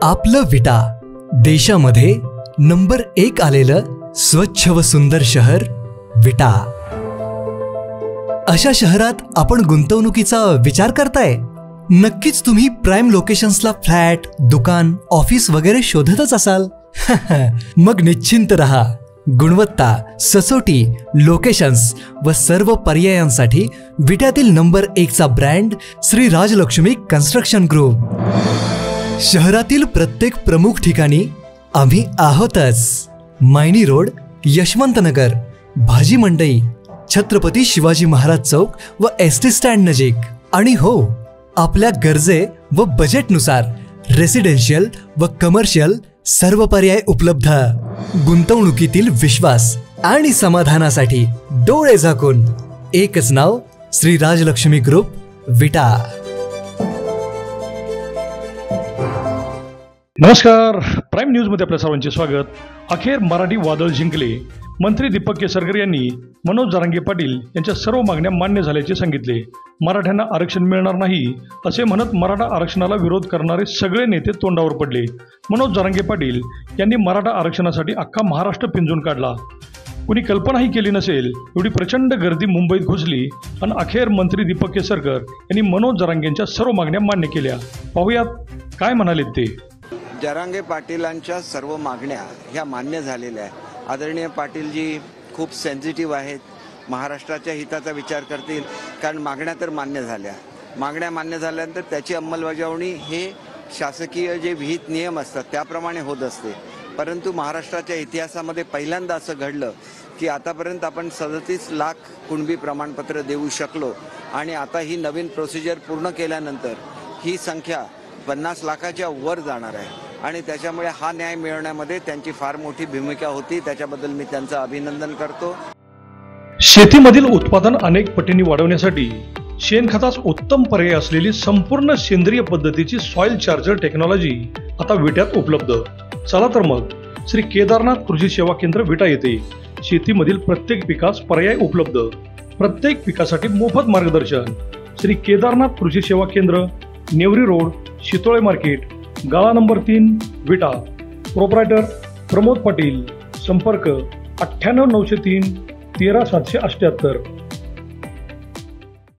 आपलं विटा देशामध्ये नंबर 1 आलेलं स्वच्छ व सुंदर शहर विटा। अशा शहरात आपण गुंतवणुकीचा विचार करताय? नक्कीच तुम्ही प्राइम लोकेशन्सला फ्लॅट, दुकान, ऑफिस वगैरे शोधतच असाल। मग निश्चिंत रहा, गुणवत्ता, सचोटी, लोकेशन्स व सर्व पर्यायांसाठी विट्यातील नंबर 1 चा brand Shri Rajlaxmi construction group. शहरातील प्रत्येक प्रमुख ठिकाणी आम्ही आहोतच। मायनी रोड, यशवंतनगर, भाजी मंडई, छत्रपती शिवाजी महाराज चौक व एसटी स्टँड नजीक। आणि हो, आपल्या गरजे व बजेटनुसार रेसिडेन्शियल व कमर्शियल सर्व पर्याय उपलब्ध। गुंतवणुकीतील विश्वास आणि समाधानासाठी डोळे झाकून एकच नाव, श्री राजलक्ष्मी ग्रुप विटा। नमस्कार, प्राईम न्यूज मध्ये आपल्या सर्वांचे स्वागत। अखेर मराठी वादळ जिंकले। मंत्री दीपक केसरकर यांनी मनोज जरांगे पाटील यांच्या सर्व मागण्या मान्य झाल्याचे सांगितले। मराठ्यांना आरक्षण मिळणार नाही असे म्हणत मराठा आरक्षणाला विरोध करणारे सगळे नेते तोंडावर पडले। मनोज जरांगे पाटील यांनी मराठा आरक्षणासाठी अख्खा महाराष्ट्र पिंजून काढला। कुणी कल्पनाही केली नसेल एवढी प्रचंड गर्दी मुंबईत घुसली आणि अखेर मंत्री दीपक केसरकर यांनी मनोज जरांगेंच्या सर्व मागण्या मान्य केल्या। पाहूयात काय म्हणालेत ते। जरांगे पाटीलांच्या सर्व मागण्या ह्या मान्य झालेल्या आहेत। आदरणीय पाटीलजी खूप सेन्सिटिव्ह आहेत, महाराष्ट्राच्या हिताचा विचार करतील, कारण मागण्या तर मान्य झाल्या। मागण्या मान्य झाल्यानंतर त्याची अंमलबजावणी हे शासकीय जे विहित नियम असतात त्याप्रमाणे होत असते। परंतु महाराष्ट्राच्या इतिहासामध्ये पहिल्यांदा असं घडलं की आतापर्यंत आपण 37 लाख कुणबी प्रमाणपत्र देऊ शकलो आणि आता ही नवीन प्रोसिजर पूर्ण केल्यानंतर ही संख्या 50 लाखाच्या वर जाणार आहे आणि त्याच्यामुळे हा न्याय मिळवण्यामध्ये त्यांची फार मोठी भूमिका होती। त्याच्याबद्दल मी त्यांचं अभिनंदन करतो। शेतीमधील उत्पादन अनेक पटींनी वाढवण्यासाठी शेणखतास उत्तम पर्याय असलेली संपूर्ण सेंद्रिय पद्धतीची सॉइल चार्जर टेक्नॉलॉजी आता विट्यात उपलब्ध। चला तर मग श्री केदारनाथ कृषी सेवा केंद्र विटा येथे शेतीमधील प्रत्येक पिकास पर्याय उपलब्ध। प्रत्येक पिकासाठी मोफत मार्गदर्शन। श्री केदारनाथ कृषी सेवा केंद्र, नेवरी रोड, शितोळे मार्केट, गाळा नंबर 3, विटा। प्रोप्रायटर प्रमोद पाटील। संपर्क 98 903 13 778।